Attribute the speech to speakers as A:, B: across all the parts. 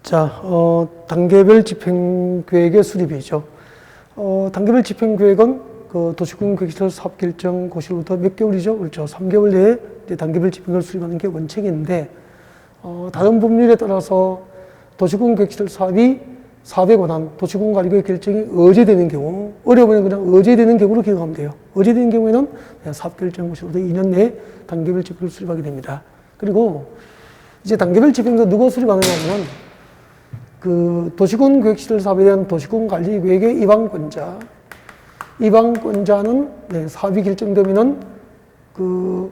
A: 자, 단계별 집행계획의 수립이죠. 단계별 집행계획은 그 도시군 계획시설 사업 결정 고시로부터 몇 개월이죠? 그렇죠. 3개월 내에 이제 단계별 집행을 수립하는 게 원칙인데, 다른 법률에 따라서 도시군 계획시설 사업에 관한 도시군 관리계획 결정이 어제되는 경우, 어려우면 그냥 어제되는 경우로 기억하면 돼요. 어제되는 경우에는 사업 결정 고시로부터 2년 내에 단계별 집행을 수립하게 됩니다. 그리고 이제 단계별 집행도 누가 수립하느냐면, 그 도시군 계획시설 사업에 대한 도시군 관리 계획의 이방권자는 사업이 결정되면은 그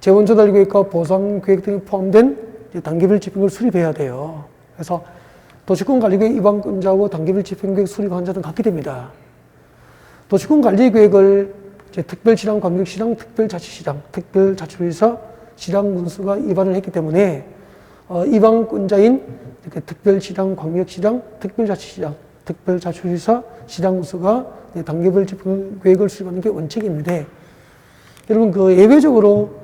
A: 재원 조달 계획과 보상 계획 등이 포함된 단계별 집행을 수립해야 돼요. 그래서 도시군 관리 계획 이방권자하고 단계별 집행 계획 수립한 자는 같게 됩니다. 도시군 관리 계획을 특별시랑, 광역시랑, 특별자치시랑, 특별자치구에서 시랑 군수가 위반을 했기 때문에 이방권자인 이렇게 특별시랑, 광역시랑, 특별자치시랑, 특별자치구에서 시랑 군수가 단계별 집행 계획을 수립하는 게 원칙인데, 여러분 그 예외적으로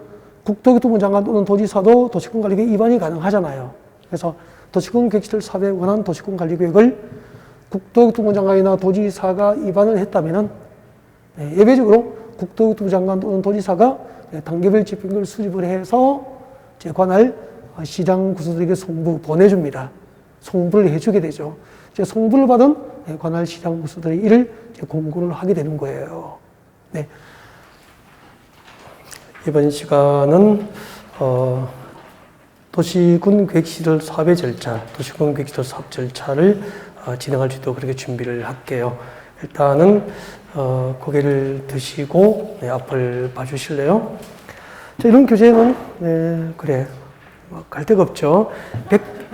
A: 국토교통부 장관 또는 도지사도 도시군 관리 계획 위반이 가능하잖아요. 그래서 도시군 계획시설 사업에 관한 도시군 관리 계획을 국토교통부 장관이나 도지사가 위반을 했다면은 예외적으로 국토교통부 장관 또는 도지사가 단계별 집행을 수립을 해서 관할 시장 구수들에게 보내줍니다. 송부를 해주게 되죠. 송부를 받은 관할 시장 구수들이 이를 공고를 하게 되는 거예요. 네. 이번 시간은 도시군 계획시설 사업의 절차, 도시군 계획시설 사업 절차를 진행할 수 있도록 그렇게 준비를 할게요. 일단은 고개를 드시고 앞을 봐주실래요? 자, 이런 교재는 그래 갈 데가 없죠.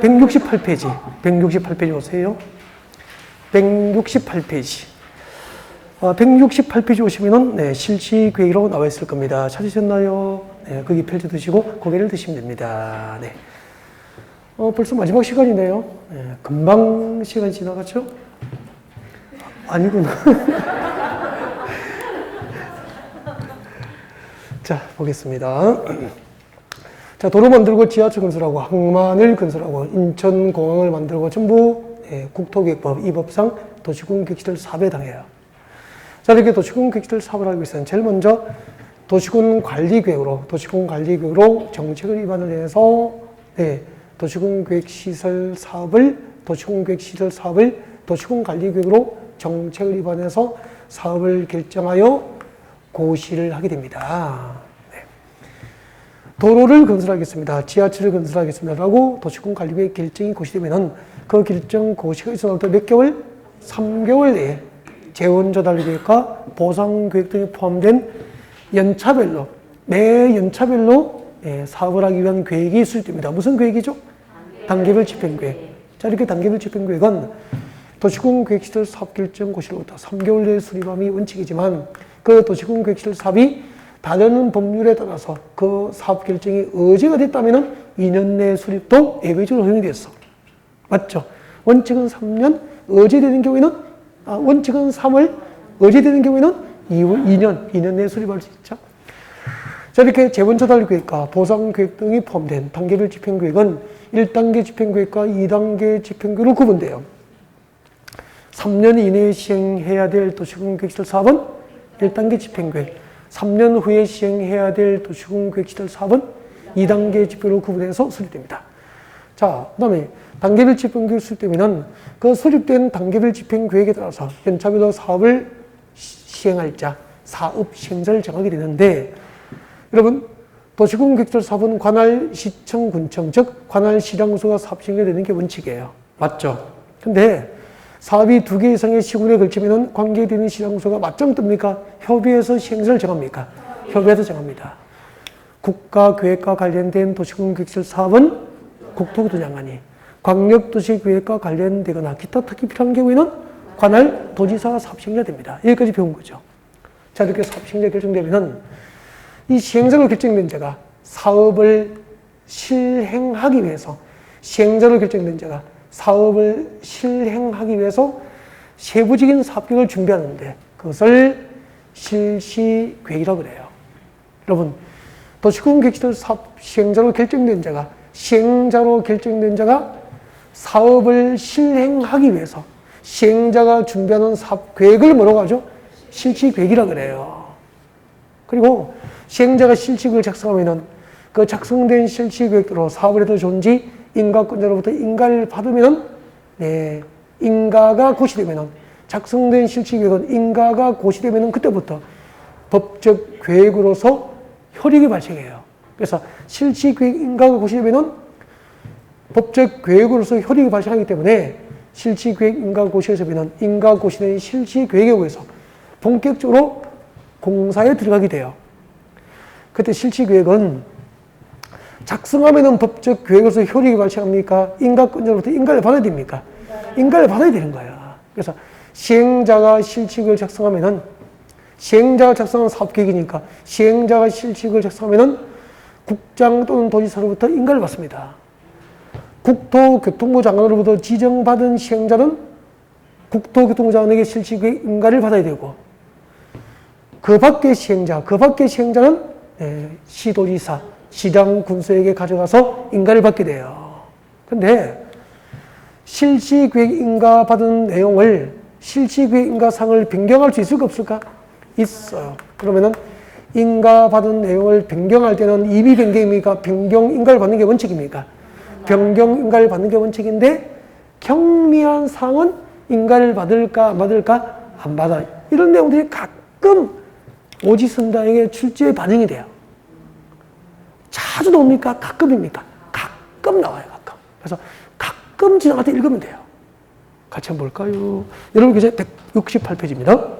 A: 168페이지 오세요. 168페이지. 168페이지 오시면은 실시 계획이라고 나와 있을 겁니다. 찾으셨나요? 거기 펼쳐 두시고 고개를 드시면 됩니다. 네. 벌써 마지막 시간이네요. 금방 시간이 지나갔죠? 아니구나. 자, 보겠습니다. 자, 도로 만들고 지하철 건설하고 항만을 건설하고 인천공항을 만들고 전부 국토계획법 이 법상 도시군 계획시설 사업에 해당해요. 자, 이렇게 도시군 계획시설 사업을 하기 위해서는 제일 먼저 도시군 관리계획으로 정책을 위반을 해서 도시군 계획시설 사업을 도시군 관리계획으로 정책을 위반해서 사업을 결정하여 고시를 하게 됩니다. 도로를 건설하겠습니다. 지하철을 건설하겠습니다. 라고 도시군 관리계획 결정이 고시되면은 그 결정 고시가 있어도 몇 개월? 3개월 내에 재원 조달 계획과 보상 계획 등이 포함된 연차별로, 매 연차별로 사업을 하기 위한 계획이 수립됩니다. 무슨 계획이죠? 단계별 집행계획. 자, 이렇게 단계별 집행계획은 도시군 계획시설 사업 결정 고시로부터 3개월 내에 수립함이 원칙이지만 그 도시군 계획시설 사업이 다른 법률에 따라서 그 사업 결정이 어제가 됐다면 2년 내 수립도 예외적으로 허용이 됐어. 맞죠? 원칙은 3년, 어제되는 경우에는, 원칙은 3월, 어제되는 경우에는 2년 내 수립할 수 있죠. 자, 이렇게 재원 조달 계획과 보상 계획 등이 포함된 단계별 집행계획은 1단계 집행계획과 2단계 집행계획으로 구분돼요. 3년 이내에 시행해야 될 도시군 계획시설 사업은 1단계 집행계획, 3년 후에 시행해야 될 도시군 계획시설 사업은 2단계 집행으로 구분해서 수립됩니다. 자, 그 다음에 단계별 집행계획 수립되면은 그 수립된 단계별 집행계획에 따라서 연차별로 사업을 시행할 자, 사업 시행자를 정하게 되는데, 여러분, 도시군 계획시설 사업은 관할 시청, 군청, 즉 관할 시장구소가 사업 시행이 되는 게 원칙이에요. 맞죠? 근데 사업이 2개 이상의 시군에 걸치면은 관계되는 시장구소가 맞짱 뜹니까? 협의해서 시행자를 정합니까? 협의해서 정합니다. 국가계획과 관련된 도시군 계획시설 사업은 국토교통부 장관이, 광역도시계획과 관련되거나 기타 특히 필요한 경우에는 관할 도지사가 사업 시행자가 됩니다. 여기까지 배운 거죠. 자, 이렇게 사업 시행자 결정되면은 이 시행자로 결정된 자가 사업을 실행하기 위해서, 시행자로 결정된 자가 사업을 실행하기 위해서 세부적인 사업계획을 준비하는데 그것을 실시계획이라고 그래요. 여러분, 도시군 계획시설 사업 시행자로 결정된 자가 사업을 실행하기 위해서 시행자가 준비하는 사업 계획을 뭐라고 하죠? 실시계획이라 그래요. 그리고 시행자가 실시계획을 작성하면은 그 작성된 실시계획대로 사업을 해도 좋은지 인가권자로부터 인가를 받으면은 네, 인가가 고시되면은 작성된 실시계획은 인가가 고시되면은 그때부터 법적 계획으로서 효력이 발생해요. 그래서 실시계획 인가가 고시되면은 법적 계획으로서 효력이 발생하기 때문에 실시계획 인가 고시에서 되면 인가 고시된 실시계획에 의해서 본격적으로 공사에 들어가게 돼요. 그때 실시계획은 작성하면은 법적 계획으로서 효력이 발생합니까? 인가권자로부터 인가를 받아야 됩니까? 인가를 받아야 되는 거야. 그래서 시행자가 실시계획을 작성하면은 시행자가 작성한 사업계획이니까 시행자가 실시계획을 작성하면은 국장 또는 도지사로부터 인가를 받습니다. 국토교통부 장관으로부터 지정받은 시행자는 국토교통부 장관에게 실시계획 인가를 받아야 되고 그 밖의 시행자는 시도지사, 시장, 군수에게 가져가서 인가를 받게 돼요. 근데 실시계획 인가 받은 내용을 실시계획 인가상을 변경할 수 있을까 없을까? 있어요. 그러면은 인가 받은 내용을 변경할 때는 임의 변경입니까? 변경 인가를 받는 게 원칙입니까? 변경 인가를 받는 게 원칙인데 경미한 사항은 인가를 받을까 안 받을까? 안 받아. 이런 내용들이 가끔 오지선다에게 출제에 반영이 돼요. 자주 나옵니까? 가끔입니까? 가끔 나와요. 가끔. 그래서 가끔 지나갈 때 읽으면 돼요. 같이 한번 볼까요? 여러분 이제 168페이지입니다.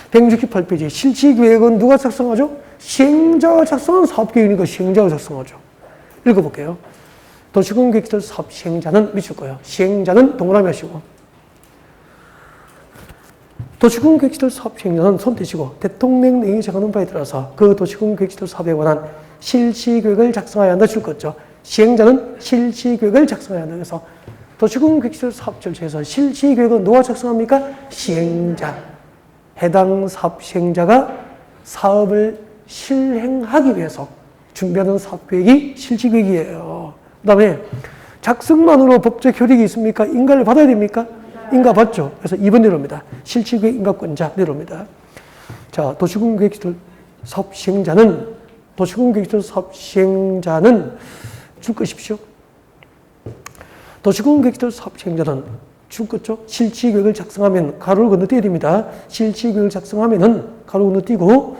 A: 168페이지. 실시계획은 누가 작성하죠? 시행자가 작성한 사업계획이니까 시행자가 작성하죠. 읽어볼게요. 도시공개시설 사업 시행자는 미칠 거예요. 시행자는 동그라미 하시고. 도시공개시설 사업 시행자는 손 떼시고 대통령령이 정하는 바에 따라서 그 도시공개시설 사업에 관한 실시계획을 작성해야 한다 줄 거죠. 시행자는 실시계획을 작성해야 한다. 그래서 도시공개시설 사업 절차에서 실시계획은 누가 작성합니까? 시행자. 해당 사업 시행자가 사업을 실행하기 위해서 준비하는 사업계획이 실시계획이에요. 그 다음에 작성만으로 법적 효력이 있습니까? 인가를 받아야 됩니까? 인가 받죠. 그래서 2번 내려옵니다. 실시계획 인가권자 내려옵니다. 자, 도시공개시설 사업 시행자는 줄 것이십시오. 도시공개시설 사업 시행자는 줄 거죠. 실시계획을 작성하면 가로를 건너뛰어야 됩니다. 실시계획을 작성하면은 가로 건너뛰고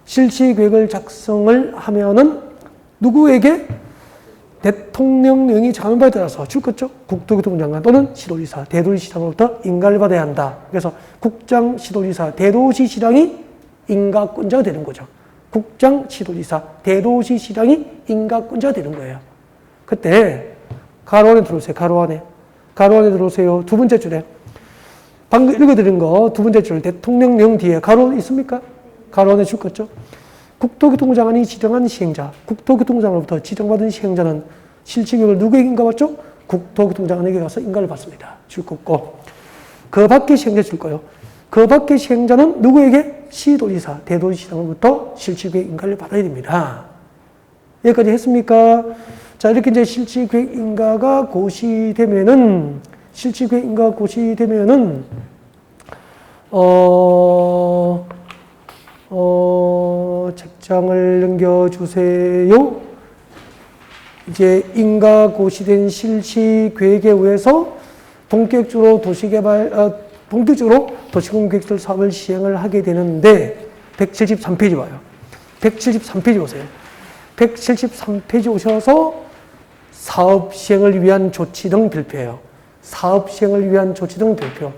A: 실시계획을 작성을 하면은 누구에게 대통령령이 정하는 바에 따라서 줄 거죠. 국토교통부 장관 또는 시도지사, 대도시시장으로부터 인가를 받아야 한다. 그래서 국장, 시도지사, 대도시시장이 인가권자가 되는 거죠. 국장, 시도지사, 대도시시장이 인가권자가 되는 거예요. 그때 가로 안에 들어오세요. 가로 안에 들어오세요. 두 번째 줄에 방금 읽어드린 거 두 번째 줄 대통령령 뒤에 가로 있습니까? 가로 안에 줄 거죠. 국토교통부 장관이 지정한 시행자, 국토교통부 장관으로부터 지정받은 시행자는 실시계획을 누구에게 인가받죠? 국토교통부 장관에게 가서 인가를 받습니다. 줄 거고 그 밖에 시행자 줄 거예요. 그 밖에 시행자는 누구에게? 시도지사, 대도시시장으로부터 실시계획 인가를 받아야 됩니다. 여기까지 했습니까? 자, 이렇게 이제 실시계획 인가가 고시되면은 책장을 넘겨주세요. 이제 인가 고시된 실시계획에 의해서 본격적으로 도시공개시설 사업을 시행을 하게 되는데 173페이지 와요. 173페이지 오세요. 173페이지 오셔서 사업 시행을 위한 조치 등 발표해요. 사업 시행을 위한 조치 등 발표.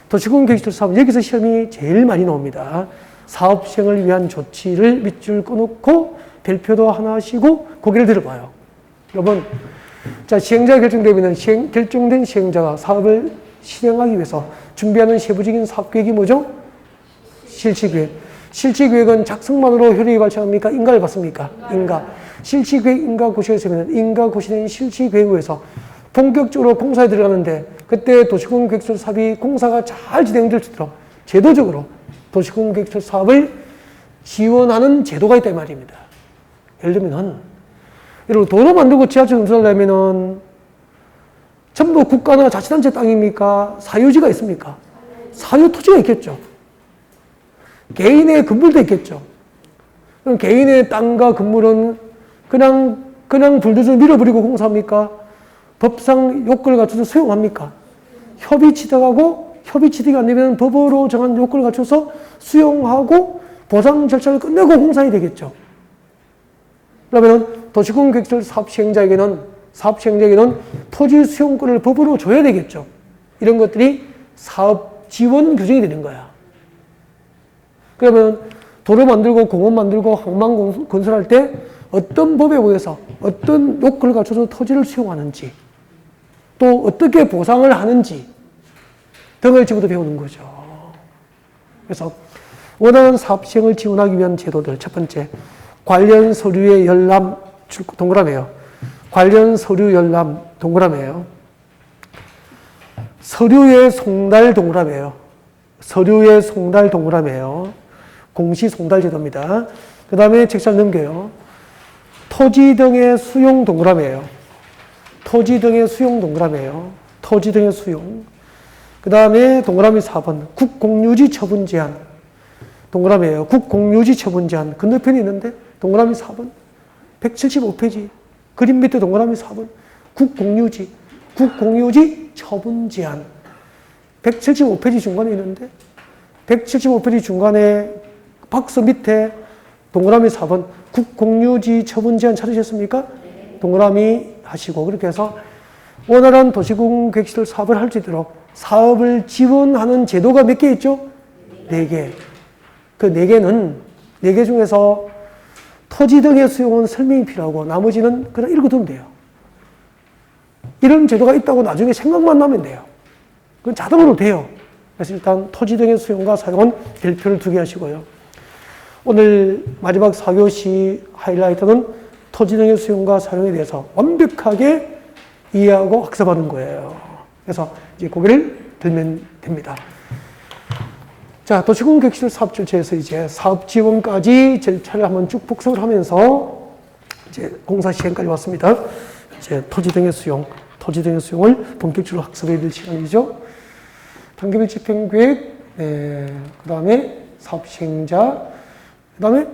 A: 도시공개시설 사업 여기서 시험이 제일 많이 나옵니다. 사업 시행을 위한 조치를 밑줄 꺼놓고 별표도 하나 하시고 고개를 들어봐요. 여러분, 자, 시행자가 결정되면 결정된 시행자가 사업을 실행하기 위해서 준비하는 세부적인 사업계획이 뭐죠? 실시계획. 실시계획은 작성만으로 효력이 발생합니까? 인가를 받습니까? 인가. 실시계획 인가 고시가 있으면 인가 고시된 실시계획에 의해서 본격적으로 공사에 들어가는데 그때 도시공개시설 사업이 공사가 잘 진행될 수 있도록 제도적으로 도시공개시설 사업을 지원하는 제도가 있다 이 말입니다. 예를 들면 여러분 도로 만들고 지하철 건설하려면은 전부 국가나 자치단체 땅입니까? 사유지가 있습니까? 사유 토지가 있겠죠. 개인의 건물도 있겠죠. 그럼 개인의 땅과 건물은 그냥 불도저 밀어버리고 공사합니까? 법상 요건을 갖춰서 수용합니까? 협의치득하고 협의치득이 안 되면 법으로 정한 요건을 갖춰서 수용하고 보상 절차를 끝내고 공사해야 되겠죠. 그러면 도시공개시설 사업 시행자에게는 토지 수용권을 법으로 줘야 되겠죠. 이런 것들이 사업 지원 규정이 되는 거야. 그러면 도로 만들고 공원 만들고 항만 건설할 때 어떤 법에 의해서 어떤 요건을 갖춰서 토지를 수용하는지 또 어떻게 보상을 하는지 등을 지금부터 배우는 거죠. 그래서 원활한 사업 시행을 지원하기 위한 제도들 첫 번째 관련 서류의 열람 동그라미예요. 관련 서류 열람 동그라미예요. 서류의 송달 동그라미예요. 서류의 송달 동그라미예요. 공시 송달 제도입니다. 그 다음에 책상 넘겨요. 토지 등의 수용 동그라미예요. 토지 등의 수용 동그라미예요. 토지 등의 수용. 그 다음에 동그라미 4번 국공유지 처분 제한 동그라미예요. 국공유지 처분 제한 건너편이 있는데 동그라미 4번 175페이지 그림 밑에 동그라미 4번 국공유지 처분 제한 175페이지 중간에 있는데 175페이지 중간에 박스 밑에 동그라미 4번 국공유지 처분 제한 찾으셨습니까? 동그라미 하시고 그렇게 해서 원활한 도시공개시설 사업을 할 수 있도록 사업을 지원하는 제도가 몇 개 있죠? 4개. 그 4개는 4개 중에서 토지 등의 수용은 설명이 필요하고 나머지는 그냥 읽어두면 돼요. 이런 제도가 있다고 나중에 생각만 나면 돼요. 그건 자동으로 돼요. 그래서 일단 토지 등의 수용과 사용은 별표를 2개 하시고요. 오늘 마지막 4교시 하이라이트는 토지 등의 수용과 사용에 대해서 완벽하게 이해하고 학습하는 거예요. 그래서 이제 고개를 들면 됩니다. 자, 도시공개시설 사업 절차에서 이제 사업 지원까지 절차를 한번 쭉 복습을 하면서 이제 공사 시행까지 왔습니다. 이제 토지 등의 수용을 본격적으로 학습해야 될 시간이죠. 단계별 집행계획, 그 다음에 사업 시행자, 그 다음에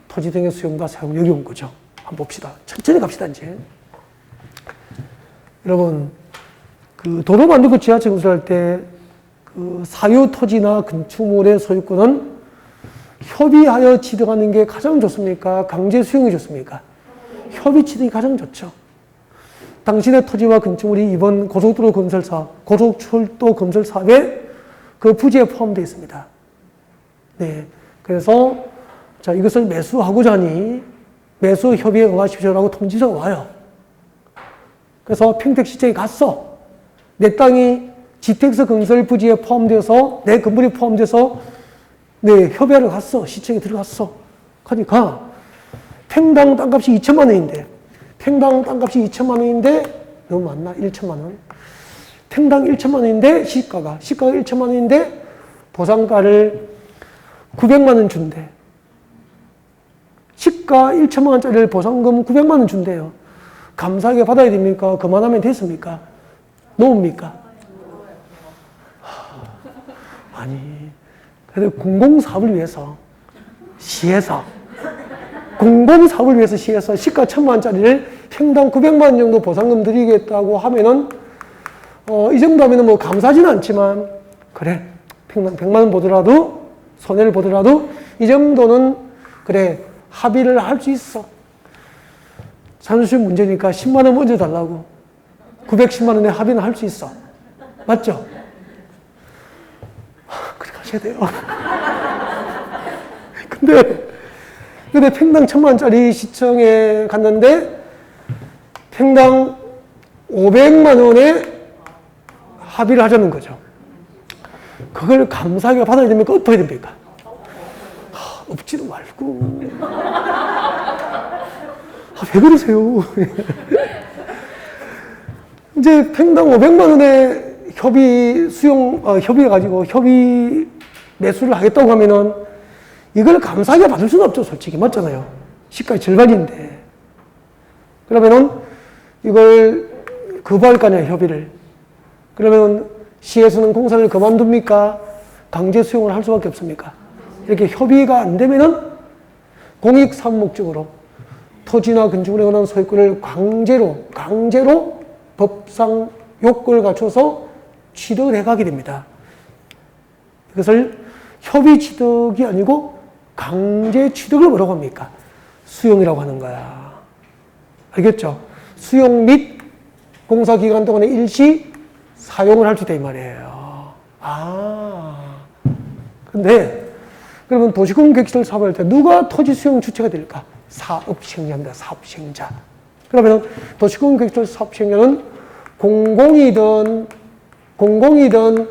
A: 토지 등의 수용과 사용 여기 온 거죠. 한번 봅시다. 천천히 갑시다 이제. 여러분, 그 도로 만들고 지하철 건설할 때 그 사유 토지나 건축물의 소유권은 협의하여 취득하는 게 가장 좋습니까? 강제 수용이 좋습니까? 협의 취득이 가장 좋죠. 당신의 토지와 건축물이 이번 고속도로 건설 사업, 고속철도 건설 사업에 그 부지에 포함되어 있습니다. 네. 그래서 자, 이것을 매수하고자 하니 매수 협의에 응하십시오라고 통지서가 와요. 그래서 평택시청에 갔어. 내 땅이 GTX 건설 부지에 포함돼서 내 건물이 포함돼서 네, 협의하러 갔어. 시청에 들어갔어. 그러니까 평당 땅값이 2천만 원인데 평당 땅값이 2천만 원인데 너무 많나? 1천만 원. 평당 1천만 원인데 시가가 1천만 원인데 보상가를 900만 원 준대. 시가 1천만 원짜리를 보상금 900만 원 준대요. 감사하게 받아야 됩니까? 그만하면 됐습니까? 놓습니까? 아니, 그래도 공공사업을 위해서 시에서 시가 1,000만 원짜리를 평당 900만 원 정도 보상금 드리겠다고 하면은 이 정도 하면은 뭐 감사하지는 않지만 그래 평당 100만 원 보더라도 손해를 보더라도 이 정도는 그래 합의를 할 수 있어. 산수시 문제니까 10만 원 먼저 달라고 910만 원에 합의는 할 수 있어. 맞죠? 그렇게 하셔야 돼요. 근데 평당 1,000만 원짜리 시청에 갔는데 평당 500만 원에 합의를 하자는 거죠. 그걸 감사하게 받아야 됩니까? 엎어야 됩니까? 엎지도 말고. 왜 그러세요? 이제 평당 500만 원에 협의해가지고 협의 매수를 하겠다고 하면은 이걸 감사하게 받을 수는 없죠, 솔직히. 맞잖아요. 시가의 절반인데. 그러면은 이걸 거부할 거 아니에요, 협의를. 그러면 시에서는 공사를 그만둡니까? 강제 수용을 할 수밖에 없습니까? 이렇게 협의가 안 되면은 공익사업 목적으로 토지나 건축물에 관한 소유권을 강제로 법상 요건을 갖춰서 취득을 해가게 됩니다. 이것을 협의 취득이 아니고 강제 취득을 뭐라고 합니까? 수용이라고 하는 거야. 알겠죠? 수용 및 공사 기간 동안에 일시 사용을 할 수 있다 이 말이에요. 근데 그러면 도시공원 객지를 사업할 때 누가 토지 수용 주체가 될까? 사업시행자입니다. 사업시행자. 그러면 도시공원 객지를 사업시행자는 공공이든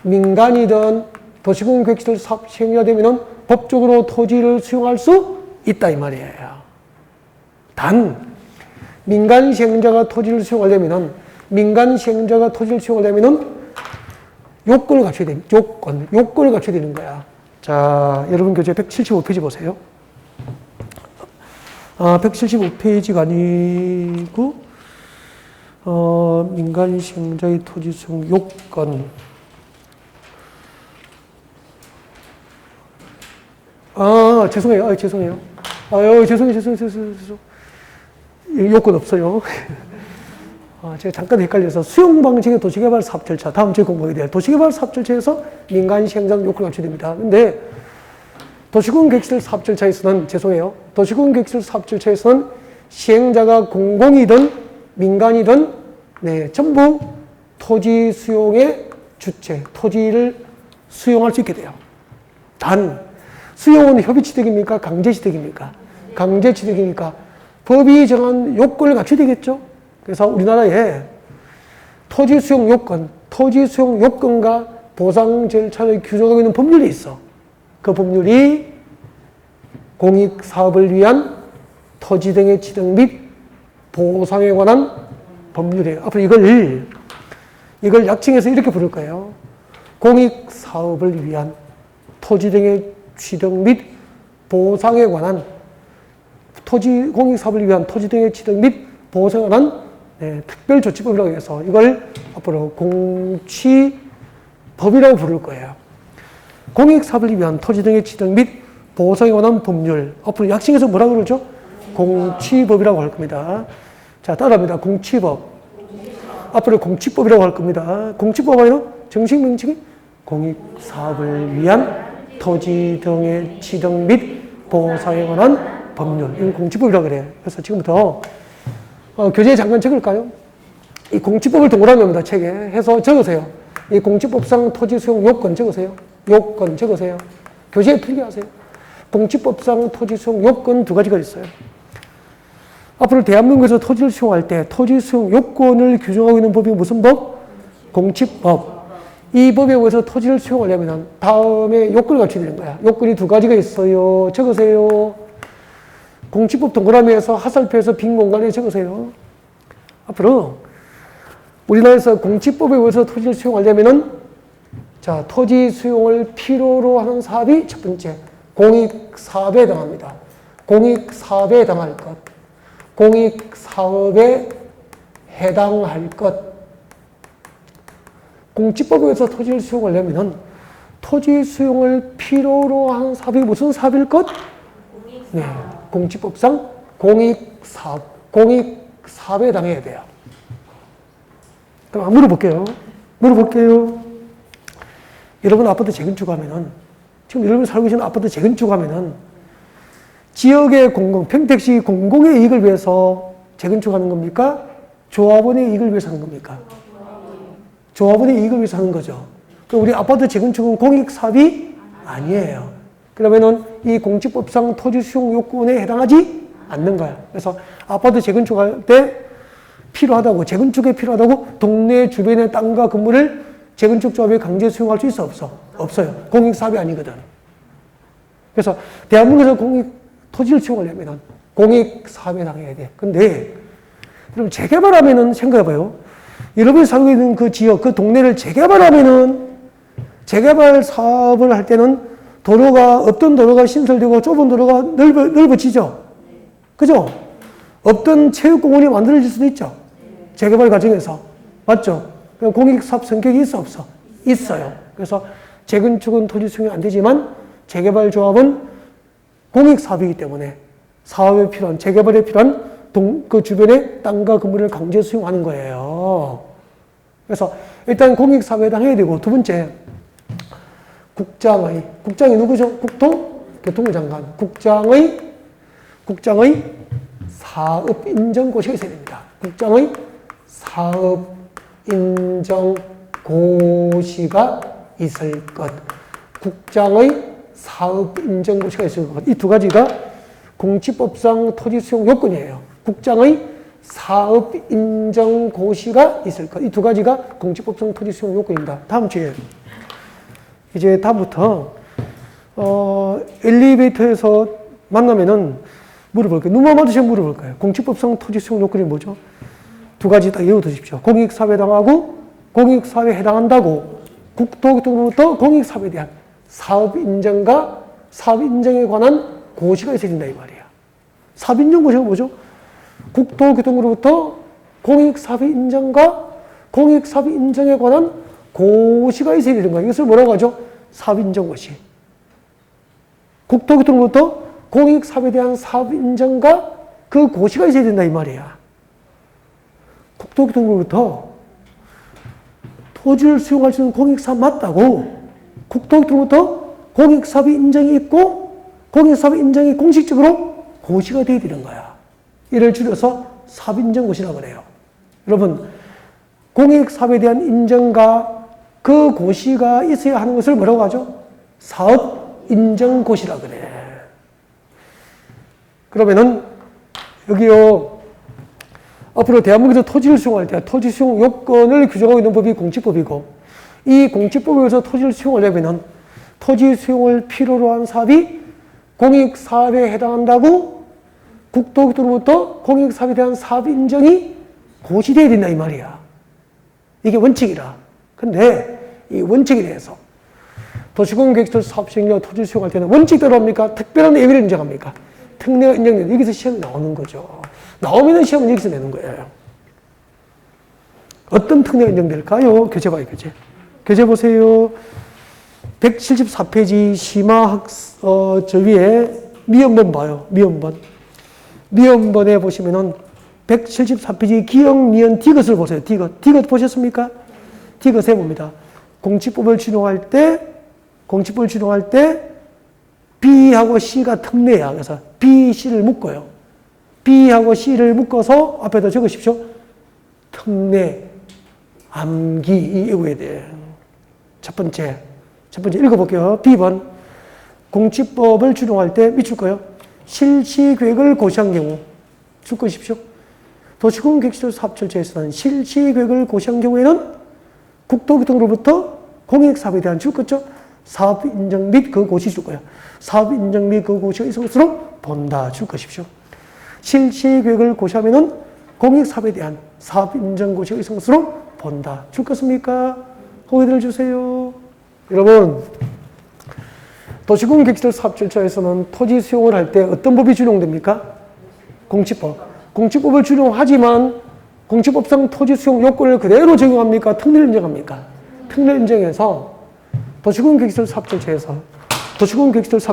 A: 민간이든 도시공원 객지를 사업시행자가 되면은 법적으로 토지를 수용할 수 있다 이 말이에요. 단 민간 시행자가 토지를 수용하려면은 요건을 갖춰야 됩니다. 요건을 갖춰야 되는 거야. 자, 여러분 교재 175페이지 보세요. 175페이지가 아니고 민간 시행자의 토지 수용 요건. 죄송해요. 죄송해요. 요건 없어요. 제가 잠깐 헷갈려서 수용 방식의 도시개발 사업 절차, 다음 주에 공부하게 돼요. 도시개발 사업 절차에서 민간 시행자는 요건을 갖춰야 됩니다. 근데 도시공원 객지를 사업 절차에서는, 도시공원 객지를 사업 절차에서는 시행자가 공공이든 민간이든, 전부 토지 수용의 주체, 토지를 수용할 수 있게 돼요. 단, 수용은 협의 취득입니까? 강제 취득입니까? 강제 취득이니까 법이 정한 요건을 갖춰야 되겠죠? 그래서 우리나라에 토지 수용 요건과 보상 절차를 규정하고 있는 법률이 있어. 그 법률이 공익사업을 위한 토지 등의 취득 및 보상에 관한 법률이에요. 앞으로 이걸 약칭해서 이렇게 부를 거예요. 공익사업을 위한 토지 등의 취득 및 보상에 관한 공익사업을 위한 토지 등의 취득 및 보상에 관한 특별조치법이라고 해서 이걸 앞으로 공취법이라고 부를 거예요. 공익사업을 위한 토지 등의 취득 및 보상에 관한 법률. 앞으로 약칭해서 뭐라고 그러죠? 공취법이라고 할 겁니다. 자, 따라합니다. 공취법. 앞으로 공취법이라고 할 겁니다. 공취법 아니면 정식 명칭이 공익사업을 위한 토지 등의 취득 및 보상에 관한 법률. 이건 공취법이라고 그래요. 그래서 지금부터 교재에 잠깐 적을까요? 이 공취법을 동그라미 합니다. 책에. 해서 적으세요. 이 공취법상 토지 수용 요건 적으세요. 요건 적으세요. 교재에 필기하세요. 공취법상 토지 수용 요건 두 가지가 있어요. 앞으로 대한민국에서 토지를 수용할 때 토지 수용 요건을 규정하고 있는 법이 무슨 법? 공취법. 이 법에 의해서 토지를 수용하려면 다음에 요건을 갖춰야 되는 거야. 요건이 두 가지가 있어요. 적으세요. 공취법 동그라미에서 하살표에서 빈 공간에 적으세요. 앞으로 우리나라에서 공취법에 의해서 토지를 수용하려면은 자, 토지 수용을 필요로 하는 사업이 첫 번째 공익사업에 해당합니다. 공익사업에 해당할 것. 공익사업에 해당할 것. 공취법에 의해서 토지를 수용하려면은 토지 수용을 필요로 하는 사업이 무슨 사업일 것? 네. 공취법상 공익사업에 해당해야 돼요. 그럼 물어볼게요. 여러분 아파트 재건축하면은, 지금 여러분 살고 계시는 아파트 재건축하면은, 지역의 평택시 공공의 이익을 위해서 재건축하는 겁니까? 조합원의 이익을 위해서 하는 겁니까? 조합원의 이익을 위해서 하는 거죠. 그럼 우리 아파트 재건축은 공익사업이 아니에요. 그러면은 이 공취법상 토지 수용 요건에 해당하지 않는 거야. 그래서 아파트 재건축할 때 재건축에 필요하다고 동네 주변의 땅과 건물을 재건축 조합에 강제 수용할 수 있어? 없어요. 공익사업이 아니거든. 그래서 대한민국에서 토지를 수용하려면 공익사업에 해당해야 돼. 근데 그럼 재개발하면은 생각해봐요. 여러분이 살고 있는 그 지역, 그 동네를 재개발하면은 재개발 사업을 할 때는 없던 도로가 신설되고 좁은 도로가 넓어지죠? 그죠? 없던 체육공원이 만들어질 수도 있죠? 재개발 과정에서. 맞죠? 공익사업 성격이 있어 없어? 있어요. 그래서 재건축은 토지 수용이 안 되지만 재개발조합은 공익사업이기 때문에 사업에 필요한, 재개발에 필요한 그 주변의 땅과 건물을 강제 수용하는 거예요. 그래서 일단 공익사업에 해당해야 되고, 두 번째, 국장이 누구죠? 교통부 장관. 국장의 사업 인정고시가 있어야 됩니다. 국장의 사업 인정고시가 있을 것. 국장의 사업 인정고시가 있을 것. 이 두 가지가 공지법상 토지 수용 요건이에요. 국장의 사업 인정고시가 있을 것. 이 두 가지가 공지법상 토지 수용 요건입니다. 다음 주에 이제 다음부터 엘리베이터에서 만나면은 물어볼 거예요. 눈만 맞으시면 물어볼 거예요. 공지법상 토지 수용 요건이 뭐죠? 두 가지 딱 외워두십시오. 공익사업에 해당하고 공익사업에 해당한다고 국토교통부로부터 공익사업에 대한 사업 인정과 사업 인정에 관한 고시가 있어야 된다 이 말이에요. 사업 인정 고시가 뭐죠? 국토교통부로부터 공익사업 인정과 공익사업 인정에 관한 고시가 있어야 되는 거예요. 이것을 뭐라고 하죠? 사업 인정 고시. 국토교통부로부터 공익사업에 대한 사업 인정과 그 고시가 있어야 된다 이 말이야. 국토교통부로부터 토지를 수용할 수 있는 공익사업 맞다고 국토교통부터 공익사업이 인정이 있고 공익사업 인정이 공식적으로 고시가 되어야 되는 거야. 이를 줄여서 사업인정고시라고 그래요. 여러분, 공익사업에 대한 인정과 그 고시가 있어야 하는 것을 뭐라고 하죠? 사업인정고시라고 그래. 그러면은 여기요, 앞으로 대한민국에서 토지를 수용할 때 토지 수용 요건을 규정하고 있는 법이 공지법이고, 이 공지법에 의해서 토지를 수용하려면 토지 수용을 필요로 한 사업이 공익사업에 해당한다고 국토교통부로부터 공익사업에 대한 사업 인정이 고시되어야 된다 이 말이야. 이게 원칙이라. 근데 이 원칙에 대해서 도시공개시설 사업 시행령 토지 수용할 때는 원칙대로 합니까? 특별한 예외를 인정합니까? 특례가 인정되는, 여기서 시험이 나오는 거죠. 나오면 시험은 여기서 내는 거예요. 어떤 특례가 인정될까요? 교재 봐요, 교재. 교재 보세요. 174페이지 심화학, 저 위에 미연본 봐요. 미연본. 미연본에 보시면은 174페이지 기억, 미연, 디귿을 보세요. 디귿. 디귿 보셨습니까? 디귿에 봅니다. 공지법을 준용할 때 B하고 C가 특례야. 그래서 B, C를 묶어요. B하고 C를 묶어서 앞에다 적으십시오. 특례, 암기, 이거에 대해. 첫 번째 읽어볼게요. B번. 공지법을 준용할 때 밑줄 거요. 실시계획을 고시한 경우. 줄 것이십시오. 도시공개시설 사업절차에서는 실시계획을 고시한 경우에는 국토교통부로부터 공익사업에 대한 줄 거죠. 사업 인정 및 그 고시 줄 거예요. 사업 인정 및 그 고시가 있을 것으로 본다 줄 것이십시오. 실시계획을 고시하면은 공익사업에 대한 사업 인정 고시가 있을 것으로 본다 줄 것입니까? 호의들 주세요. 여러분, 도시공개시설 사업 절차에서는 토지 수용을 할 때 어떤 법이 준용됩니까? 공지법. 공지법을 준용하지만 공지법상 토지 수용 요건을 그대로 적용합니까? 특례를 인정합니까? 특례를 인정해서 도시공개시설 사업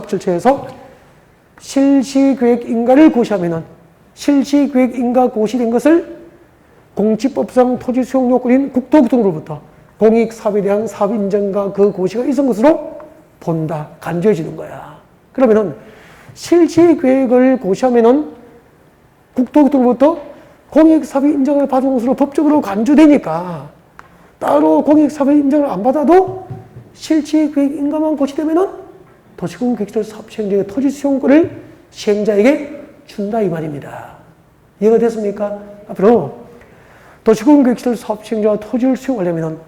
A: 절차에서 실시계획 인가를 고시하면은 실시계획 인가 고시된 것을 공지법상 토지 수용 요건인 국토교통부로부터 공익사업에 대한 사업 인정과 그 고시가 있은 것으로 본다. 간주해지는 거야. 그러면은 실시계획을 고시하면은 국토교통부로부터 공익사업의 인정을 받은 것으로 법적으로 간주되니까 따로 공익사업의 인정을 안 받아도 실시계획 인가만 고시되면은 도시공개시설 사업 시행자의 토지 수용권을 시행자에게 준다 이 말입니다. 이해가 됐습니까? 앞으로 도시공개시설 사업 시행자가 토지를 수용하려면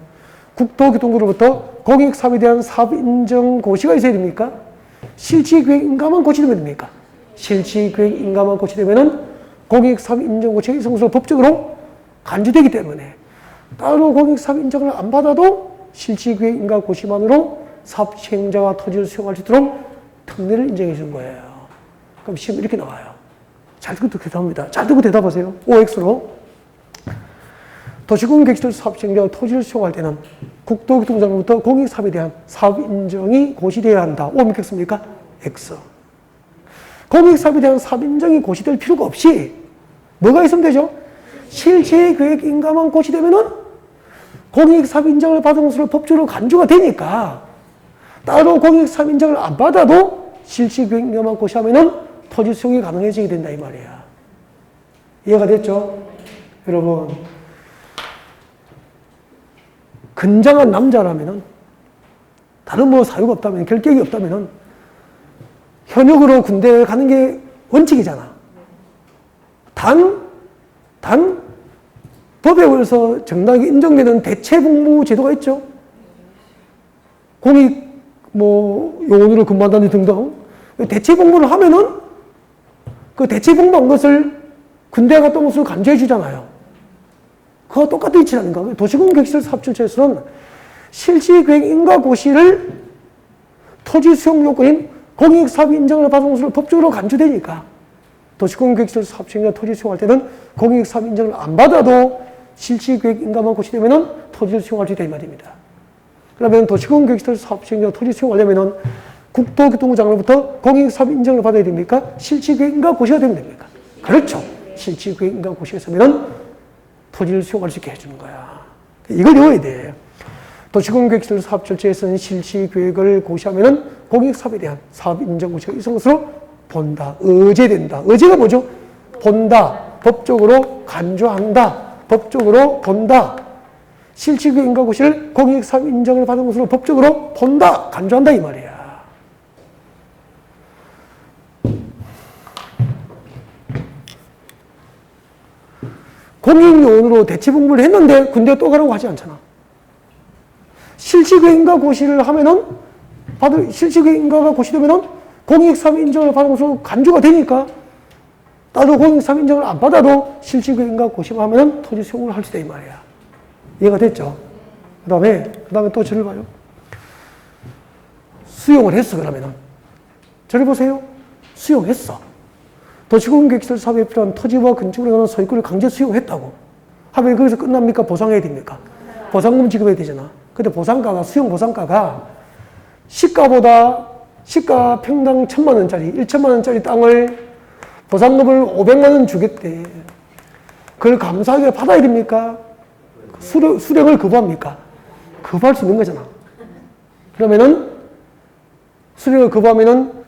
A: 국토교통부로부터 공익사업에 대한 사업 인정 고시가 있어야 됩니까? 실시계획 인가만 고시되면 됩니까? 실시계획 인가만 고시되면은 공익사업 인정 고시가 있은 것으로 법적으로 간주되기 때문에 따로 공익사업 인정을 안 받아도 실시계획 인가 고시만으로 사업 시행자가 토지를 수용할 수 있도록 특례를 인정해 주는 거예요. 그럼 시험 이렇게 나와요. 잘 듣고 대답합니다. 잘 듣고 대답하세요. OX로. 도시군 객실 사업 시행자 토지를 수용할 때는 국토교통부장으로부터 공익사업에 대한 사업 인정이 고시되어야 한다. O 믿겠습니까? X. 공익사업에 대한 사업 인정이 고시될 필요가 없이 뭐가 있으면 되죠? 실제 계획 인가만 고시되면은 공익사업 인정을 받은 것으로 법적으로 간주가 되니까 따로 공익사업 인정을 안 받아도 실제 계획 인가만 고시하면은 토지 수용이 가능해지게 된다 이 말이야. 이해가 됐죠? 여러분, 건장한 남자라면은 다른 뭐 사유가 없다면, 결격이 없다면은 현역으로 군대에 가는 게 원칙이잖아. 단 법에 의해서 정당하게 인정되는 대체복무 제도가 있죠. 공익 뭐 요원으로 근무한다든지 등등 대체복무를 하면은 그 대체복무한 것을 군대 갔다 온 것을 간주해 주잖아요. 그거 똑같은 이치 아닌가? 도시군 객실 사업철저에서는 실시계획 인가 고시를 토지 수용 요건인 공익사업 인정을 받은 것으로 법적으로 간주되니까 도시군 객실 사업 시행자 토지 수용할 때는 공익사업 인정을 안 받아도 실시계획 인가만 고시되면은 토지를 수용할 수 있다 이 말입니다. 그러면 도시군 객실 사업 시행자 토지 수용하려면은 국토교통부 장로부터 공익사업 인정을 받아야 됩니까? 실시계획 인가 고시가 되면 됩니까? 그렇죠. 실시계획 인가 고시가 있으면은 토지를 수용할 수 있게 해주는 거야. 이걸 외워야 돼. 도시군 객실 사업 절차에서는 실시계획을 고시하면은 공익사업에 대한 사업 인정 고시가 있은 것으로 본다. 의제된다. 의제가 뭐죠? 본다. 법적으로 간주한다. 법적으로 본다. 실시계획 인가 고시를 공익사업 인정을 받은 것으로 법적으로 본다. 간주한다 이 말이야. 공익요원으로 대체복무를 했는데 군대 또 가라고 하지 않잖아. 실시계획인가 고시를 하면은 실시계획인가가 고시되면은 공익사업 인정을 받은 것으로 간주가 되니까 따로 공익사업 인정을 안 받아도 실시계획인가 고시만 하면은 토지 수용을 할 수 있다 이 말이야. 이해가 됐죠? 그 다음에 또 저를 봐요. 수용을 했어 그러면은 저를 보세요. 수용했어. 도시군 객실 사업에 필요한 토지와 건축물에 관한 소유권을 강제 수용했다고 하면 거기서 끝납니까? 보상해야 됩니까? 보상금 지급해야 되잖아. 근데 보상가가, 수용 보상가가 시가 평당 1,000만 원짜리, 1천만 원짜리 땅을 보상금을 500만 원 주겠대. 그걸 감사하게 받아야 됩니까? 수령을 거부합니까? 거부할 수 있는 거잖아. 그러면은 수령을 거부하면은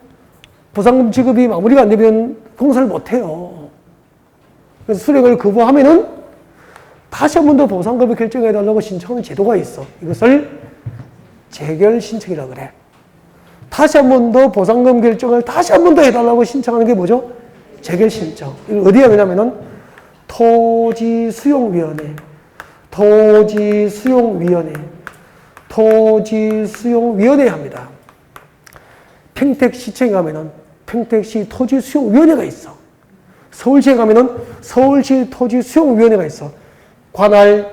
A: 보상금 지급이 마무리가 안 되면 공사를 못 해요. 그래서 수령을 거부하면은 다시 한 번 더 보상금을 결정해달라고 신청하는 제도가 있어. 이것을 재결 신청이라고 그래. 다시 한 번 더 보상금 결정을 다시 한 번 더 해달라고 신청하는 게 뭐죠? 재결 신청. 이거 어디에 하냐면은 토지수용위원회 합니다. 평택시청에 가면은 평택시 토지수용위원회가 있어. 서울시에 가면은 서울시 토지수용위원회가 있어. 관할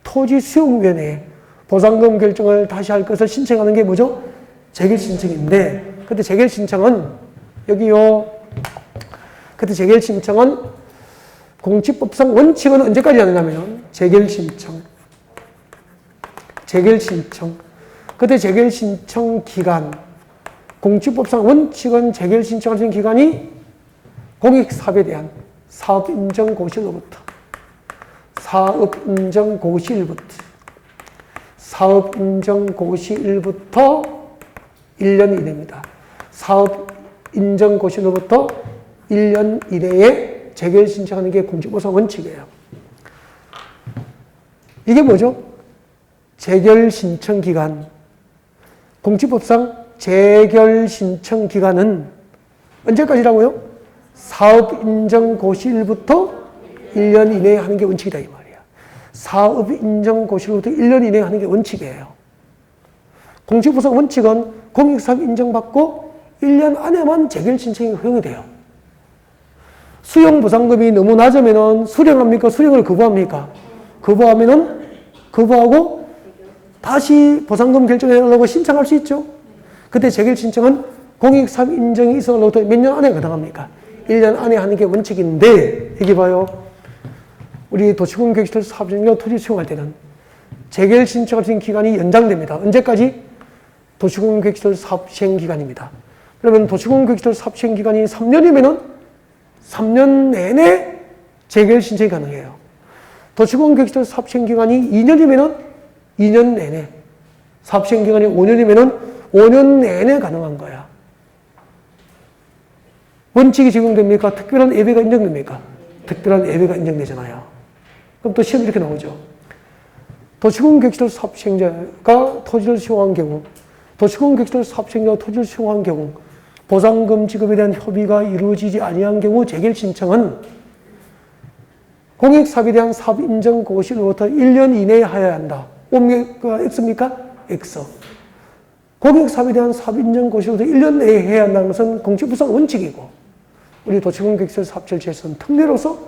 A: 토지수용위원회 보상금 결정을 다시 할 것을 신청하는 게 뭐죠? 재결 신청인데, 그때 재결 신청은 여기요. 그때 재결 신청은 공직법상 원칙은 언제까지 하느냐면 재결 신청. 그때 재결 신청 기간, 공직법상 원칙은 재결 신청할 수 있는 기간이 공익사업에 대한 사업인정고시일부터 1년 이내입니다. 사업인정고시일부터 1년 이내에 재결 신청하는 게 공직법상 원칙이에요. 이게 뭐죠? 재결 신청 기간. 공직법상 재결 신청 기간은 언제까지라고요? 사업인정고시일부터 1년 이내에 하는 게 원칙이다 이 말이야. 사업인정고시일부터 1년 이내에 하는 게 원칙이에요. 공직법상 원칙은 공익사업 인정받고 1년 안에만 재결 신청이 허용이 돼요. 수용보상금이 너무 낮으면은 수령합니까? 수령을 거부합니까? 거부하고 다시 보상금 결정해달라고 신청할 수 있죠. 그때 재결 신청은 공익사업 인정이 있어서부터 몇 년 안에 가능합니까? 1년 안에 하는 게 원칙인데, 여기 봐요. 우리 도시공개시설 사업시행자 토지 수용할 때는 재개를 신청할 수 있는 기간이 연장됩니다. 언제까지? 도시공개시설 사업시행 기간입니다. 그러면 도시공개시설 사업시행 기간이 3년이면은 3년 내내 재개를 신청이 가능해요. 도시공개시설 사업시행 기간이 2년이면은 2년 내내, 사업시행 기간이 5년이면은 5년 내내 가능한 거야. 원칙이 적용됩니까? 특별한 예외가 인정됩니까? 특별한 예외가 인정되잖아요. 그럼 또 시험 이렇게 나오죠. 도시공개시설 사업시행자가 토지를 수용한 경우, 도시공개시설 사업시행자가 토지를 수용한 경우, 보상금 지급에 대한 협의가 이루어지지 아니한 경우 재개를 신청은 공익사업에 대한 사업 인정 고시로부터 1년 이내에 하여야 한다. 오미가 X입니까? X. 공익사업에 대한 사업 인정 고시로부터 1년 내에 해야 한다는 것은 공시부상 원칙이고, 우리 도시공개시설 사업시행자에서는 특례로서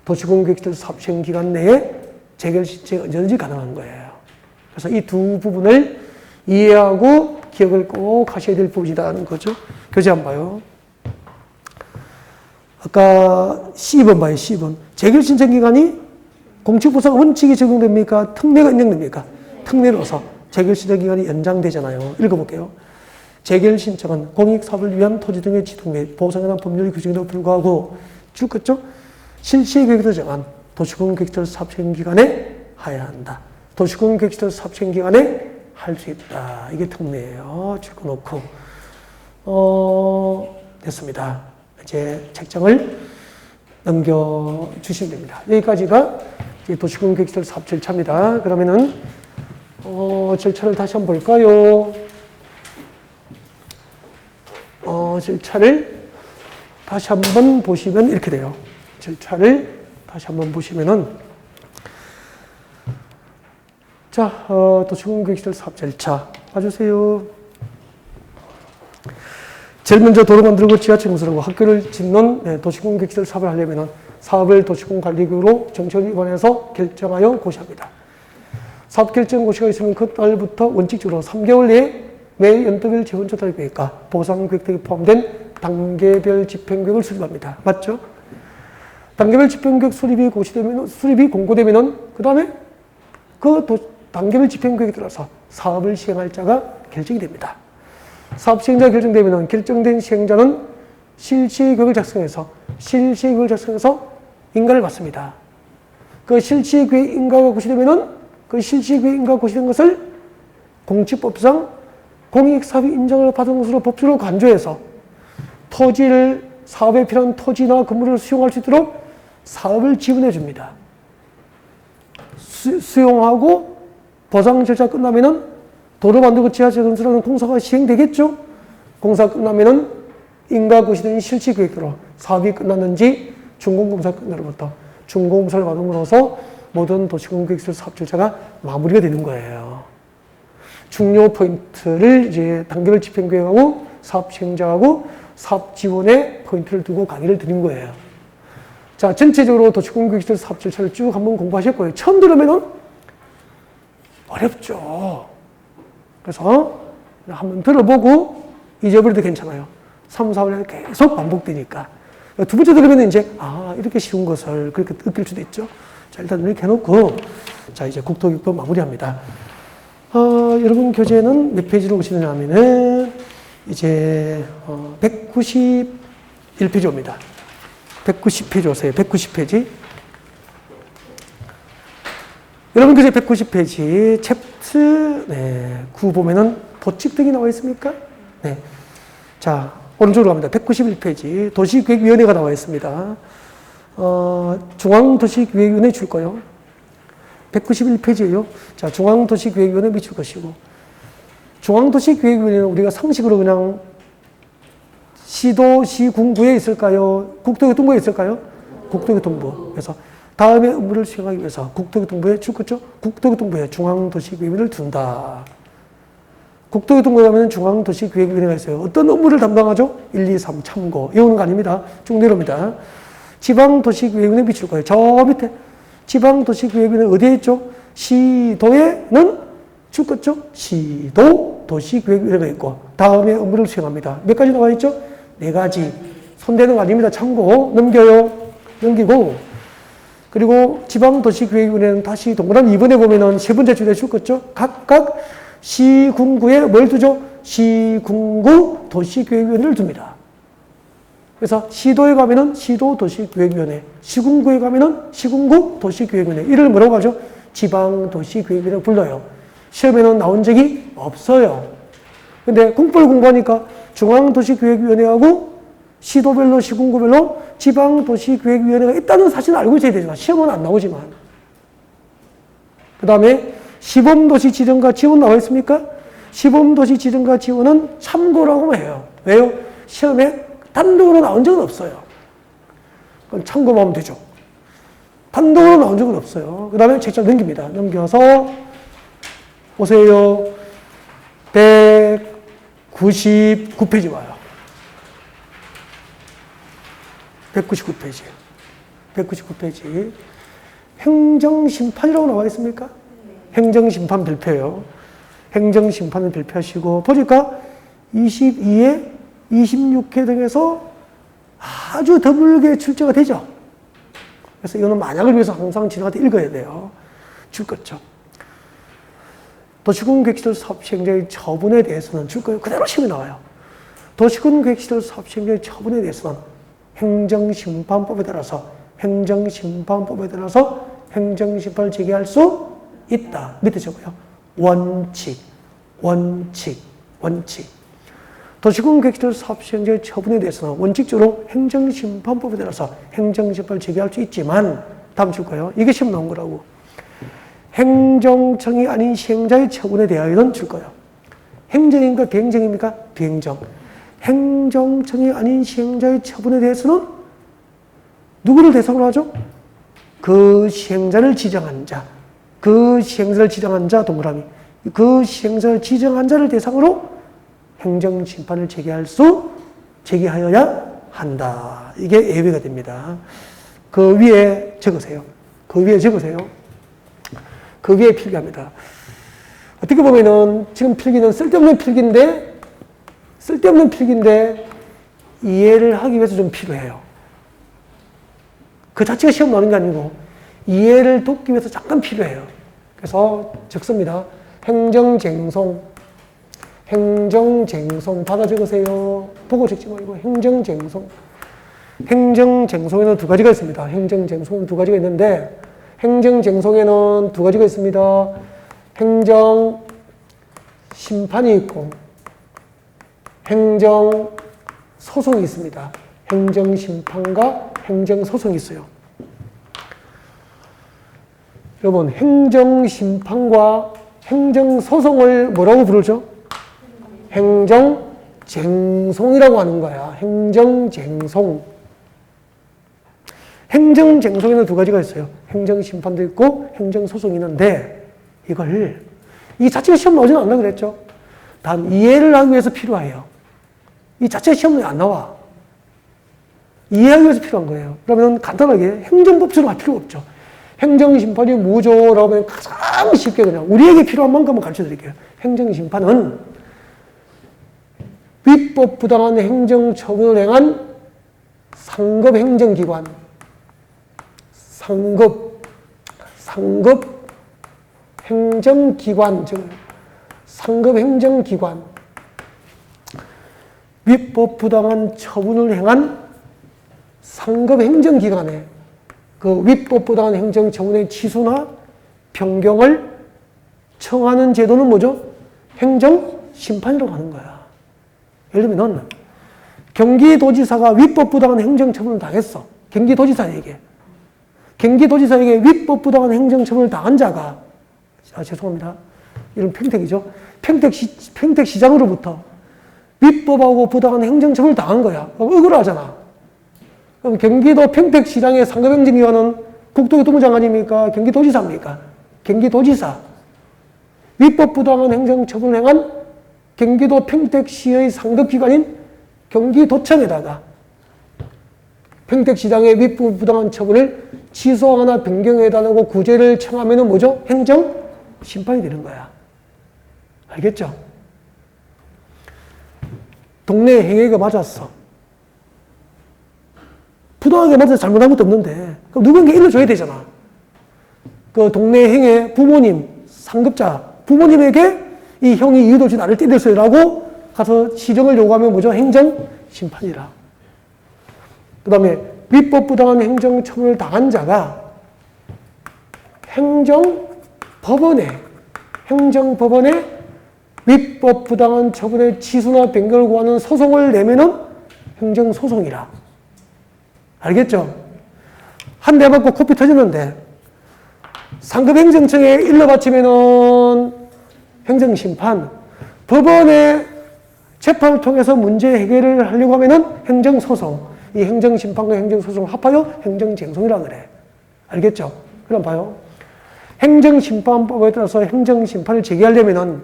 A: 도시공개시설 사업시행 기간 내에 재개를 신청이 언제든지 가능한 거예요. 그래서 이 두 부분을 이해하고 기억을 꼭 하셔야 될 부분이라는 거죠. 교재 한번 봐요. 아까 C번 봐요. C번. 재개를 신청 기간이 공시부상 원칙이 적용됩니까? 특례가 인정됩니까? 특례로서 재개를 신청 기간이 연장되잖아요. 읽어볼게요. 재개를 신청은 공익사업을 위한 토지 등의 지동 및 보상에 대한 법률 규정에도 불구하고 줄 것죠? 실시계획도 정한 도시공개시설 사업시행 기간에 하여야 한다. 도시공개시설 사업시행 기간에 할 수 있다. 이게 특례예요. 적어놓고 됐습니다. 이제 책장을 넘겨주시면 됩니다. 여기까지가 이제 도시공개시설 사업 절차입니다. 그러면은 절차를 다시 한번 볼까요? 절차를 다시 한번 보시면 이렇게 돼요. 절차를 다시 한번 보시면은, 자, 도시공개시설 사업 절차 봐주세요. 제일 먼저 도로 만들고 지하철 건설하고 학교를 짓는 도시공개시설 사업을 하려면은 사업을 도시공관리局으로 정책 위반해서 결정하여 고시합니다. 사업 결정 고시가 있으면 그날부터 원칙적으로 3개월 내에 매 연도별 재원조달 계획과 보상 계획 등이 포함된 단계별 집행계획을 수립합니다. 맞죠? 단계별 집행계획 수립이 공고되면은 그 다음에 단계별 집행계획에 따라서 사업을 시행할 자가 결정이 됩니다. 사업 시행자가 결정되면은 결정된 시행자는 실시계획을 작성해서 인가를 받습니다. 그 실시계획 인가가 고시되면은 그 실시계획 인가가 고시된 것을 공직법상 공익사업이 인정을 받은 것으로 법적으로 간주해서 사업에 필요한 토지나 건물을 수용할 수 있도록 사업을 지원해 줍니다. 수용하고 보상 절차 끝나면은 도로 만들고 지하철 건설하는 공사가 시행되겠죠? 공사 끝나면은 인가 고시된 실시계획대로 사업이 끝났는지 준공검사 끝나로부터 준공검사를 받음으로써 모든 도시공개시설 사업 절차가 마무리가 되는 거예요. 중요 포인트를 이제 단계별 집행계획하고 사업 시행자하고 사업 지원에 포인트를 두고 강의를 드린 거예요. 자, 전체적으로 도시공개시설 사업 절차를 쭉 한번 공부하실 거예요. 처음 들으면은 어렵죠. 그래서 한번 들어보고 잊어버려도 괜찮아요. 3, 4월 계속 반복되니까. 두 번째 들으면 이제, 이렇게 쉬운 것을 그렇게 느낄 수도 있죠. 자, 일단 이렇게 해놓고, 자, 이제 국토교육법 마무리합니다. 여러분 교재는 몇 페이지로 오시느냐 하면은, 이제, 191페이지 옵니다. 190페이지 오세요. 190페이지. 여러분 교재 190페이지, 챕터, 9 보면은 도칙 등이 나와 있습니까? 네. 자, 오른쪽으로 갑니다. 191페이지. 도시계획위원회가 나와 있습니다. 중앙도시계획위원회 줄 거요. 191페이지예요. 자, 중앙도시계획위원회 미칠 것이고. 중앙도시계획위원회는 우리가 상식으로 그냥 시도, 시군구에 있을까요? 국토교통부에 있을까요? 국토교통부. 그래서 다음에 업무를 수행하기 위해서 국토교통부에 줄 거죠? 국토교통부에 중앙도시계획위원회를 둔다. 국토교통부에 가면 중앙도시계획위원회가 있어요. 어떤 업무를 담당하죠? 1, 2, 3 참고. 이거는 거 아닙니다. 쭉 내려옵니다. 지방도시계획위원회 미칠 거예요. 저 밑에 지방도시계획위원회 어디에 있죠? 시도에는 줄 거죠? 시도 도시계획위원회가 있고 다음에 업무를 수행합니다. 몇 가지 나와 있죠? 4가지. 손대는 거 아닙니다. 참고. 넘기고 그리고 지방도시계획위원회는 다시 동그라미 2번에 보면은 세 번째 줄에 줄 거죠. 각각 시군구에 뭘 두죠? 시군구 도시계획위원회를 둡니다. 그래서 시도에 가면은 시도도시계획위원회, 시군구에 가면은 시군구 도시계획위원회. 이를 뭐라고 하죠? 지방도시계획위원회라고 불러요. 시험에는 나온 적이 없어요. 근데 공법을 공부하니까 중앙도시계획위원회하고 시도별로, 시군구별로 지방도시계획위원회가 있다는 사실은 알고 있어야 되지만 시험은 안 나오지만. 그 다음에 시범도시지정과 지원 나와 있습니까? 시범도시지정과 지원은 참고라고만 해요. 왜요? 시험에 단독으로 나온 적은 없어요. 그건 참고만 하면 되죠. 단독으로 나온 적은 없어요. 그 다음에 책장 넘깁니다. 넘겨서 보세요. 199페이지 와요. 199페이지. 199페이지. 행정심판이라고 나와 있습니까? 행정심판 별표요. 행정심판을 별표하시고, 보니까 22회, 26회 등에서 아주 드물게 출제가 되죠. 그래서 이거는 만약을 위해서 항상 지나갈 때 읽어야 돼요. 줄 거죠. 도시군계획시설 사업 시행자의 처분에 대해서는 줄 거예요. 그대로 시험에 나와요. 도시군계획시설 사업 시행자의 처분에 대해서는 행정심판법에 따라서 행정심판을 제기할 수 있다. 밑에 적어요. 원칙. 도시군계획시설 사업 시행자의 처분에 대해서는 원칙적으로 행정심판법에 따라서 행정심판을 제기할 수 있지만, 다음 줄 거예요. 이게 시험 나온 거라고. 행정청이 아닌 시행자의 처분에 대하여는 줄 거예요. 행정입니까? 비행정입니까? 비행정. 행정청이 아닌 시행자의 처분에 대해서는 누구를 대상으로 하죠? 그 시행자를 지정한 자. 그 시행자를 지정한 자, 동그라미. 그 시행자를 지정한 자를 대상으로 행정심판을 제기하여야 한다. 이게 예외가 됩니다. 그 위에 적으세요. 그 위에 필기합니다. 어떻게 보면은 지금 필기는 쓸데없는 필기인데 이해를 하기 위해서 좀 필요해요. 그 자체가 시험 나오는 게 아니고 이해를 돕기 위해서 잠깐 필요해요. 그래서 적습니다. 행정쟁송 받아 적으세요. 보고 적지 말고 행정쟁송에는 두 가지가 있습니다. 행정쟁송은 두 가지가 있는데 행정쟁송에는 두 가지가 있습니다. 행정심판이 있고 행정소송이 있습니다. 행정심판과 행정소송이 있어요. 여러분, 행정심판과 행정소송을 뭐라고 부르죠? 행정쟁송이라고 하는 거야. 행정쟁송에는 두 가지가 있어요. 행정심판도 있고 행정소송이 있는데 이 자체가 시험 나오지는 않나 그랬죠? 단 이해를 하기 위해서 필요해요. 이 자체가 시험에 안 나와. 이해하기 위해서 필요한 거예요. 그러면 간단하게 행정법처럼 할 필요가 없죠. 행정심판이 뭐죠라고 하면 가장 쉽게 그냥 우리에게 필요한 만큼만 가르쳐 드릴게요. 행정심판은 위법 부당한 행정처분을 행한 상급 행정기관, 상급 행정기관, 즉 상급 행정기관, 위법 부당한 처분을 행한 상급 행정기관에 그 위법 부당한 행정처분의 취소나 변경을 청하는 제도는 뭐죠? 행정심판이라고 하는 거야. 예를 들면 경기도지사가 위법 부당한 행정처분을 당했어. 경기도지사에게 위법 부당한 행정처분을 당한 자가, 죄송합니다. 이런 평택이죠. 평택시장으로부터 위법하고 부당한 행정처분을 당한 거야. 그럼 억울하잖아. 그럼 경기도 평택시장의 상급행정기관은 국토교통부장 아닙니까? 경기도지사입니까? 경기도지사. 위법 부당한 행정처분을 행한 경기도 평택시의 상급기관인 경기도청에다가 평택시장의 위법 부당한 처분을 취소하거나 변경해달라고 구제를 청하면은 뭐죠? 행정심판이 되는 거야. 알겠죠? 동네 행위가 맞았어. 부당하게 맞아서 잘못한 것도 없는데, 그럼 누군가 일러줘야 되잖아. 그 동네 행의 부모님, 상급자, 부모님에게 이 형이 이유도 없이 나를 때렸어요라고 가서 시정을 요구하면 뭐죠? 행정심판이라. 그 다음에 위법 부당한 행정처분을 당한 자가 행정법원에 위법 부당한 처분의 취소나 변경을 구하는 소송을 내면은 행정소송이라. 알겠죠? 한 대 맞고 코피 터졌는데 상급 행정청에 일러 바치면은 행정심판, 법원의 재판을 통해서 문제 해결을 하려고 하면은 행정소송, 이 행정심판과 행정소송을 합하여 행정쟁송이라 그래. 알겠죠? 그럼 봐요. 행정심판법에 따라서 행정심판을 제기하려면은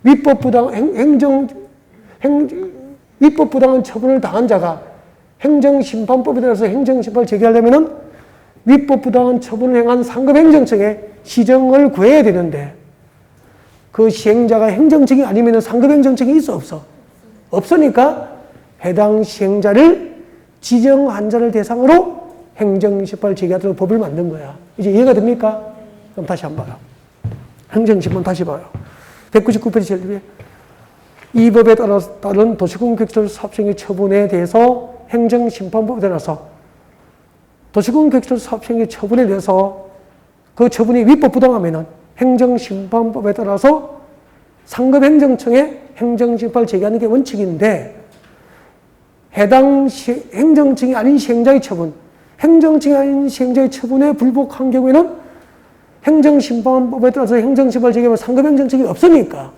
A: 위법 부당한 처분을 당한 자가 행정심판법에 따라서 행정심판을 제기하려면은 위법 부당한 처분을 행한 상급 행정청에 시정을 구해야 되는데 그 시행자가 행정청이 아니면 상급 행정청이 있어 없어? 없으니까 해당 시행자를 지정한 자를 대상으로 행정심판을 제기하도록 법을 만든 거야. 이제 이해가 됩니까? 그럼 다시 한번 봐요. 행정심판 다시 봐요. 199페이지 제일 위에 이 법에 따른 도시공개시설 사업시행의 처분에 대해서 행정심판법에 따라서 도시공개시설 사업시행의 처분에 대해서 그 처분이 위법 부당하면은 행정심판법에 따라서 상급 행정청에 행정심판을 제기하는 게 원칙인데 해당 행정청이 아닌 시행자의 처분, 행정청이 아닌 시행자의 처분에 불복한 경우에는 행정심판법에 따라서 행정심판을 제기하면 상급 행정청이 없으니까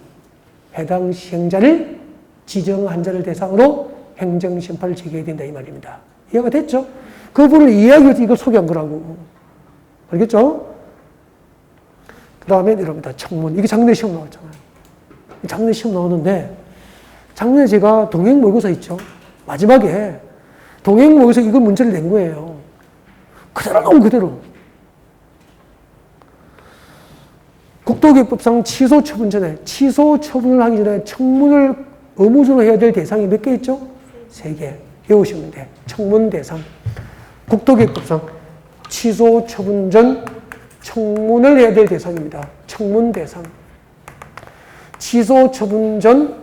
A: 해당 시행자를 지정한 자를 대상으로 행정심판을 제기해야 된다 이 말입니다. 이해가 됐죠? 그 부분을 이해하기 위해서 이걸 소개한 거라고. 알겠죠? 그 다음에 이럽니다. 청문. 이게 작년에 시험 나왔잖아요. 작년에 시험 나오는데 작년에 제가 동행 모의고사 있죠? 마지막에 동행 모의고사 이거 문제를 낸 거예요. 그대로 나온 그대로. 국도교육법상 취소 처분 전에, 취소 처분을 하기 전에 청문을 의무적으로 해야 될 대상이 몇 개 있죠? 3개. 외우시면 돼. 청문 대상. 국도교육법상 취소 처분 전 청문을 해야 될 대상입니다. 청문 대상. 취소 처분 전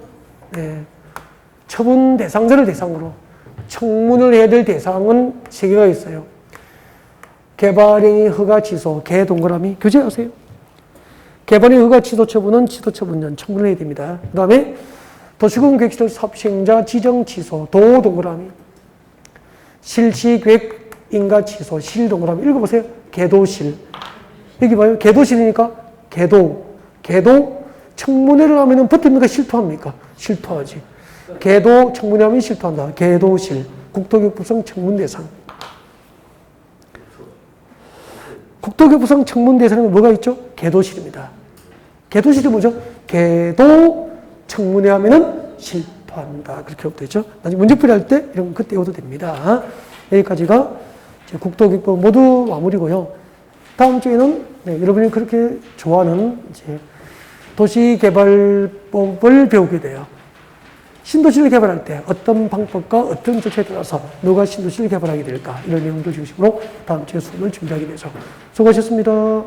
A: 처분 대상자를 대상으로 청문을 해야 될 대상은 3개가 있어요. 개발행위 허가 취소, 개 동그라미. 교재하세요. 개발행위 허가 취소 처분은 취소 처분 전 청문을 해야 됩니다. 그 다음에 도시공개시설 사업시행자 지정 취소, 도 동그라미. 실시계획 인가 취소, 실 동그라미. 읽어보세요. 개도실. 여기 봐요. 개도실이니까 개도 청문회를 하면은 버팁니까? 실토합니까? 실토하지. 개도 청문회 하면 실토한다. 개도실. 국토교육법상 청문대상. 국토교육법상 청문대상에 뭐가 있죠? 개도실입니다. 개도실이 뭐죠? 개도 청문회 하면은 실토한다. 그렇게 되죠. 나중에 문제풀이 할 때 이런 거 그때 외워도 됩니다. 여기까지가 국토교육법 모두 마무리고요. 다음 주에는 여러분이 그렇게 좋아하는 이제 도시개발법을 배우게 돼요. 신도시를 개발할 때 어떤 방법과 어떤 조치에 따라서 누가 신도시를 개발하게 될까 이런 내용들 중심으로 다음 주에 수업을 준비하게 되죠. 수고하셨습니다.